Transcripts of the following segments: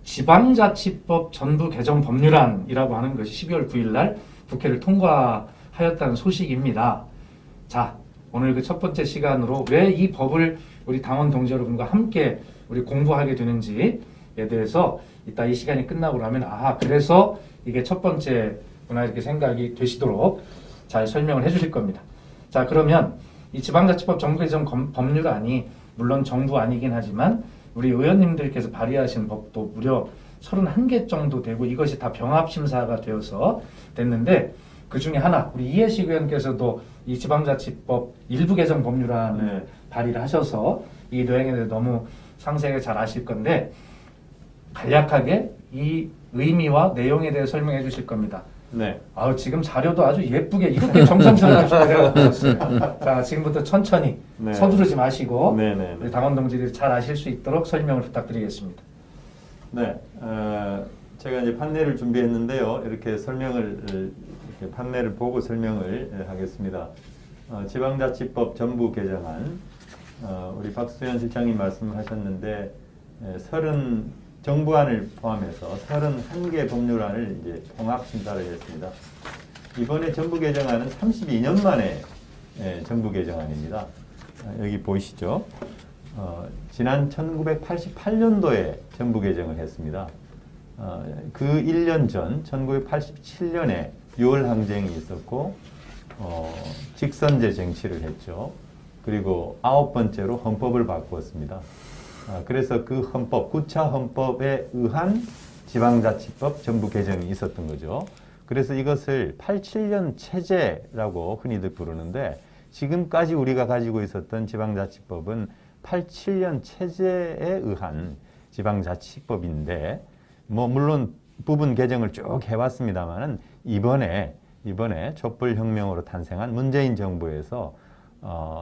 지방자치법 전부 개정 법률안이라고 하는 것이 12월 9일 날 국회를 통과하였다는 소식입니다. 자, 오늘 그 첫 번째 시간으로 왜 이 법을 우리 당원 동지 여러분과 함께 우리 공부하게 되는지에 대해서 이따 이 시간이 끝나고 나면 그래서 이게 첫 번째구나 이렇게 생각이 되시도록 잘 설명을 해주실 겁니다. 자, 그러면 이 지방자치법 정부 개정 법률안이 물론 정부안이긴 하지만 우리 의원님들께서 발의하신 법도 무려 31개 정도 되고 이것이 다 병합심사가 되어서 됐는데 그 중에 하나 우리 이해식 의원께서도 이 지방자치법 일부 개정 법률안을 발의를 하셔서 이 내용에 대해 너무 상세하게 잘 아실 건데 간략하게 이 의미와 내용에 대해 설명해 주실 겁니다. 네. 지금 자료도 아주 예쁘게 이렇게 정성스럽게 준비되었어요. 자, 지금부터 천천히 서두르지 마시고 우리 당원 동지들이 잘 아실 수 있도록 설명을 부탁드리겠습니다. 네. 제가 이제 판례를 준비했는데요. 이렇게 설명을 이렇게 판례를 보고 설명을 하겠습니다. 지방자치법 전부 개정안 우리 박수현 실장님 말씀하셨는데 정부안을 포함해서 31개 법률안을 이제 통합 심사를 했습니다. 이번에 전부 개정안은 32년 만에 전부 개정안입니다. 여기 보이시죠? 지난 1988년도에 전부 개정을 했습니다. 그 1년 전 1987년에 6월 항쟁이 있었고 직선제 쟁취를 했죠. 그리고 9번째로 헌법을 바꾸었습니다. 그래서 그 헌법, 9차 헌법에 의한 지방자치법 전부 개정이 있었던 거죠. 그래서 이것을 87년 체제라고 흔히들 부르는데 지금까지 우리가 가지고 있었던 지방자치법은 87년 체제에 의한 지방자치법인데 물론 부분 개정을 쭉 해왔습니다만은 이번에 촛불혁명으로 탄생한 문재인 정부에서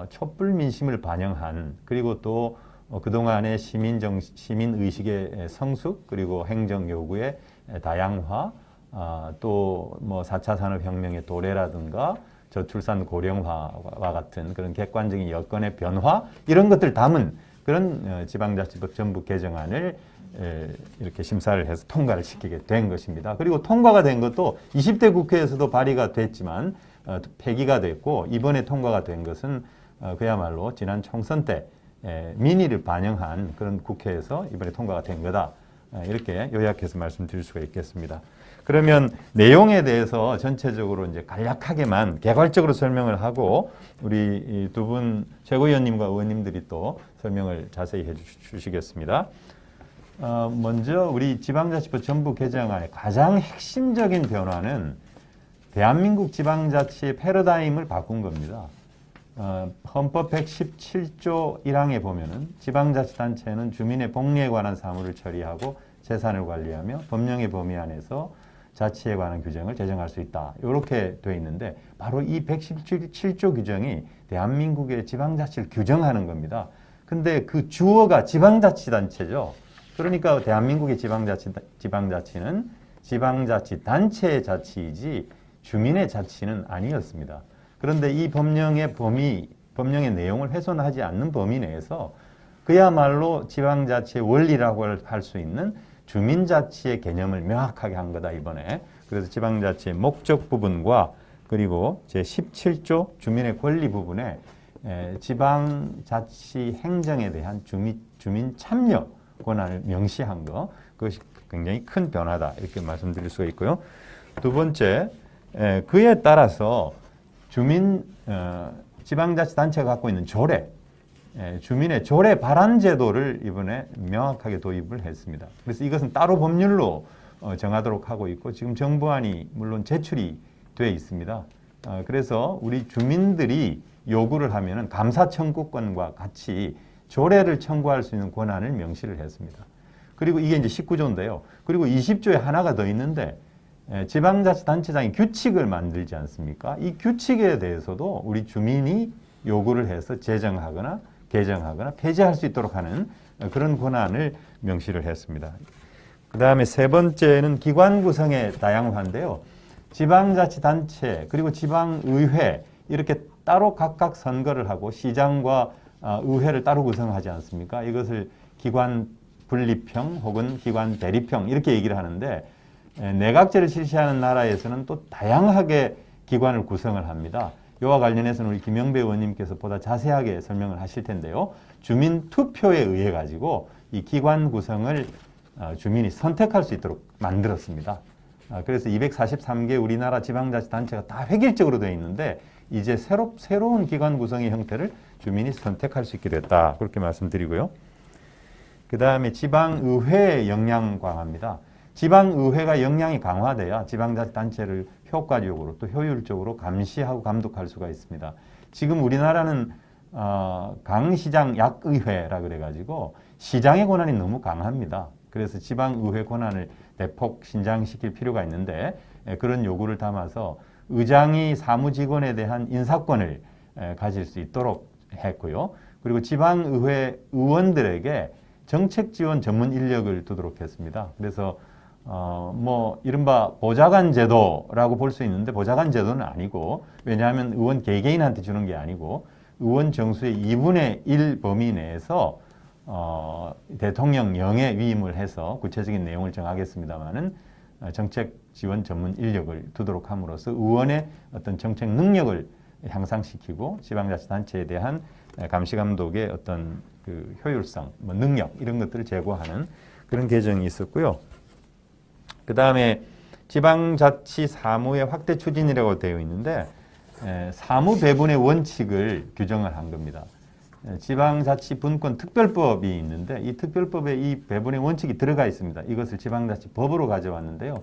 촛불 민심을 반영한 그리고 또 그동안의 시민의식의 성숙 그리고 행정 요구의 다양화 또 4차 산업혁명의 도래라든가 저출산 고령화와 같은 그런 객관적인 여건의 변화 이런 것들 담은 그런 지방자치법 전부 개정안을 이렇게 심사를 해서 통과를 시키게 된 것입니다. 그리고 통과가 된 것도 20대 국회에서도 발의가 됐지만 폐기가 됐고 이번에 통과가 된 것은 그야말로 지난 총선 때 민의를 반영한 그런 국회에서 이번에 통과가 된 거다. 이렇게 요약해서 말씀드릴 수가 있겠습니다. 그러면 내용에 대해서 전체적으로 이제 간략하게만 개괄적으로 설명을 하고 우리 두 분 최고위원님과 의원님들이 또 설명을 자세히 해 주시겠습니다. 먼저 우리 지방자치법 전부 개정안의 가장 핵심적인 변화는 대한민국 지방자치의 패러다임을 바꾼 겁니다. 헌법 117조 1항에 보면은 지방자치단체는 주민의 복리에 관한 사무를 처리하고 재산을 관리하며 법령의 범위 안에서 자치에 관한 규정을 제정할 수 있다. 이렇게 되어 있는데 바로 이 117조 규정이 대한민국의 지방자치를 규정하는 겁니다. 근데 그 주어가 지방자치단체죠. 그러니까 대한민국의 지방자치는 지방자치단체의 자치이지 주민의 자치는 아니었습니다. 그런데 이 법령의 내용을 훼손하지 않는 범위 내에서 그야말로 지방자치의 원리라고 할 수 있는 주민자치의 개념을 명확하게 한 거다 이번에. 그래서 지방자치의 목적 부분과 그리고 제17조 주민의 권리 부분에 지방자치 행정에 대한 주민 참여 권한을 명시한 거, 그것이 굉장히 큰 변화다 이렇게 말씀드릴 수가 있고요. 두 번째, 그에 따라서 지방자치단체가 갖고 있는 조례, 주민의 조례 발안 제도를 이번에 명확하게 도입을 했습니다. 그래서 이것은 따로 법률로 정하도록 하고 있고 지금 정부안이 물론 제출이 돼 있습니다. 그래서 우리 주민들이 요구를 하면은 감사 청구권과 같이 조례를 청구할 수 있는 권한을 명시를 했습니다. 그리고 이게 이제 19조인데요. 그리고 20조에 하나가 더 있는데 지방자치단체장이 규칙을 만들지 않습니까? 이 규칙에 대해서도 우리 주민이 요구를 해서 제정하거나 개정하거나 폐지할 수 있도록 하는 그런 권한을 명시를 했습니다. 그 다음에 세 번째는 기관 구성의 다양화인데요. 지방자치단체 그리고 지방의회 이렇게 따로 각각 선거를 하고 시장과 의회를 따로 구성하지 않습니까? 이것을 기관 분립형 혹은 기관 대립형 이렇게 얘기를 하는데 내각제를 실시하는 나라에서는 또 다양하게 기관을 구성을 합니다. 이와 관련해서는 우리 김영배 의원님께서 보다 자세하게 설명을 하실 텐데요. 주민 투표에 의해 가지고 이 기관 구성을 주민이 선택할 수 있도록 만들었습니다. 그래서 243개 우리나라 지방자치단체가 다 획일적으로 되어 있는데 이제 새로운 기관 구성의 형태를 주민이 선택할 수 있게 됐다. 그렇게 말씀드리고요. 그 다음에 지방의회 역량 강화입니다. 지방의회가 역량이 강화돼야 지방자치단체를 효과적으로 또 효율적으로 감시하고 감독할 수가 있습니다. 지금 우리나라는 강시장 약의회라 그래가지고 시장의 권한이 너무 강합니다. 그래서 지방의회 권한을 대폭 신장시킬 필요가 있는데 그런 요구를 담아서 의장이 사무직원에 대한 인사권을 가질 수 있도록 했고요. 그리고 지방의회 의원들에게 정책지원 전문 인력을 두도록 했습니다. 그래서 이른바 보좌관 제도라고 볼 수 있는데 보좌관 제도는 아니고 왜냐하면 의원 개개인한테 주는 게 아니고 의원 정수의 2분의 1 범위 내에서 대통령령에 위임을 해서 구체적인 내용을 정하겠습니다마는 정책 지원 전문 인력을 두도록 함으로써 의원의 어떤 정책 능력을 향상시키고 지방자치단체에 대한 감시 감독의 어떤 그 효율성, 능력 이런 것들을 제고하는 그런 개정이 있었고요. 그 다음에 지방자치 사무의 확대 추진이라고 되어 있는데 사무 배분의 원칙을 규정을 한 겁니다. 지방자치 분권 특별법이 있는데 이 특별법에 이 배분의 원칙이 들어가 있습니다. 이것을 지방자치법으로 가져왔는데요.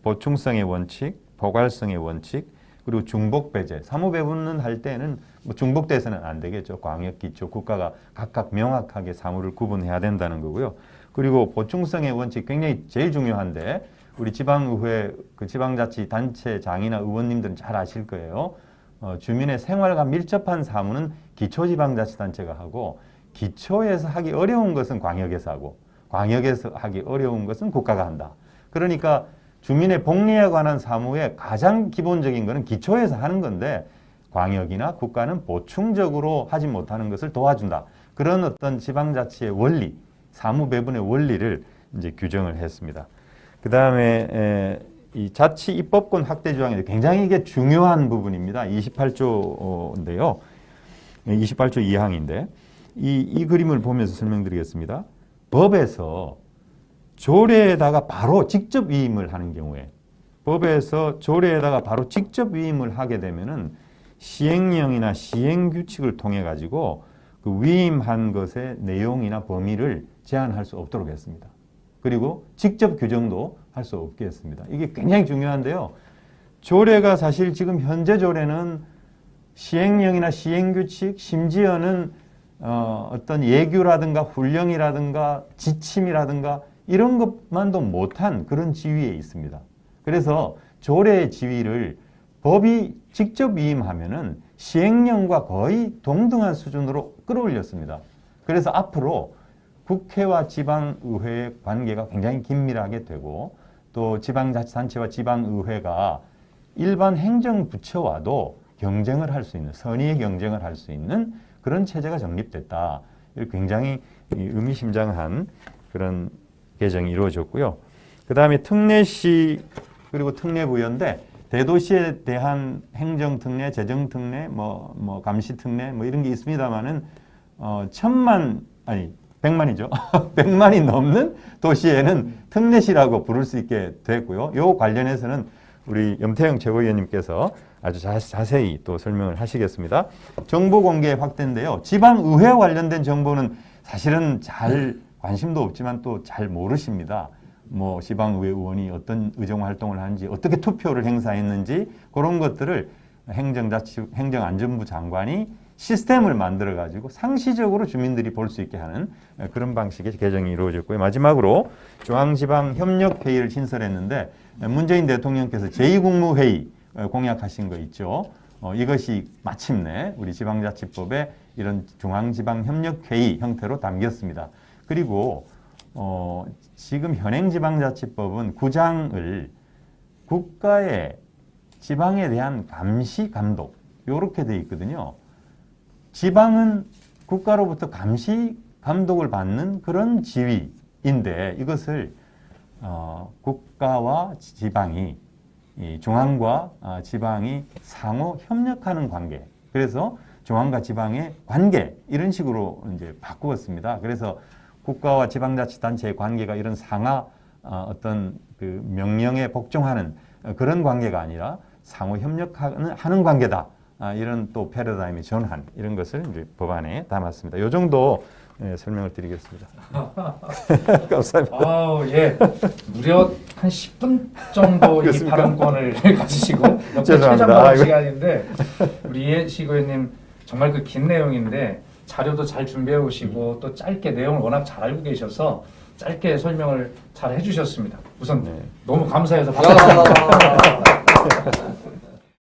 보충성의 원칙, 포괄성의 원칙, 그리고 중복배제. 사무 배분은 할 때는 중복돼서는 안 되겠죠. 광역, 기초, 국가가 각각 명확하게 사무를 구분해야 된다는 거고요. 그리고 보충성의 원칙 굉장히 제일 중요한데 우리 지방의회, 그 지방자치단체장이나 의원님들은 잘 아실 거예요. 주민의 생활과 밀접한 사무는 기초지방자치단체가 하고 기초에서 하기 어려운 것은 광역에서 하고 광역에서 하기 어려운 것은 국가가 한다. 그러니까 주민의 복리에 관한 사무의 가장 기본적인 것은 기초에서 하는 건데 광역이나 국가는 보충적으로 하지 못하는 것을 도와준다. 그런 어떤 지방자치의 원리, 사무 배분의 원리를 이제 규정을 했습니다. 그 다음에 이 자치 입법권 확대 조항이 굉장히 이게 중요한 부분입니다. 28조인데요. 28조 2항인데 이 그림을 보면서 설명드리겠습니다. 법에서 조례에다가 바로 직접 위임을 하는 경우에 법에서 조례에다가 바로 직접 위임을 하게 되면은 시행령이나 시행규칙을 통해 가지고 그 위임한 것의 내용이나 범위를 제한할 수 없도록 했습니다. 그리고 직접 규정도 할 수 없게 했습니다. 이게 굉장히 중요한데요. 조례가 사실 지금 현재 조례는 시행령이나 시행규칙, 심지어는 어떤 예규라든가 훈령이라든가 지침이라든가 이런 것만도 못한 그런 지위에 있습니다. 그래서 조례의 지위를 법이 직접 위임하면은 시행령과 거의 동등한 수준으로 끌어올렸습니다. 그래서 앞으로 국회와 지방의회의 관계가 굉장히 긴밀하게 되고 또 지방자치단체와 지방의회가 일반 행정부처와도 경쟁을 할 수 있는, 선의의 경쟁을 할 수 있는 그런 체제가 정립됐다. 굉장히 의미심장한 그런 개정이 이루어졌고요. 그 다음에 특례시 그리고 특례부여인데 대도시에 대한 행정특례, 재정특례, 감시특례 이런 게 있습니다만은 100만이죠. 100만이 넘는 도시에는 특례시라고 부를 수 있게 됐고요. 요 관련해서는 우리 염태영 최고위원님께서 아주 자세히 또 설명을 하시겠습니다. 정보 공개 확대인데요. 지방의회 관련된 정보는 사실은 잘 관심도 없지만 또 잘 모르십니다. 지방의회 의원이 어떤 의정활동을 하는지, 어떻게 투표를 행사했는지 그런 것들을 행정안전부 장관이 시스템을 만들어가지고 상시적으로 주민들이 볼 수 있게 하는 그런 방식의 개정이 이루어졌고요. 마지막으로 중앙지방협력회의를 신설했는데 문재인 대통령께서 제2국무회의 공약하신 거 있죠. 이것이 마침내 우리 지방자치법에 이런 중앙지방협력회의 형태로 담겼습니다. 그리고 지금 현행지방자치법은 구장을 국가의 지방에 대한 감시, 감독 이렇게 돼 있거든요. 지방은 국가로부터 감시, 감독을 받는 그런 지위인데 이것을 국가와 지방이 이 중앙과 지방이 상호 협력하는 관계. 그래서 중앙과 지방의 관계 이런 식으로 이제 바꾸었습니다. 그래서 국가와 지방자치단체의 관계가 이런 상하 어떤 그 명령에 복종하는 그런 관계가 아니라 상호 협력하는 관계다. 이런 또 패러다임의 전환 이런 것을 이제 법안에 담았습니다. 이 정도 설명을 드리겠습니다. 감사합니다. 예. 무려 한 10분 정도 이 그렇습니까? 발언권을 가지시고 역대 죄송합니다. 최장 발언 아이고. 시간인데 우리 이해식 의원님 정말 그 긴 내용인데 자료도 잘 준비해 오시고 또 짧게 내용을 워낙 잘 알고 계셔서 짧게 설명을 잘 해주셨습니다. 우선 네. 너무 감사해서 박수.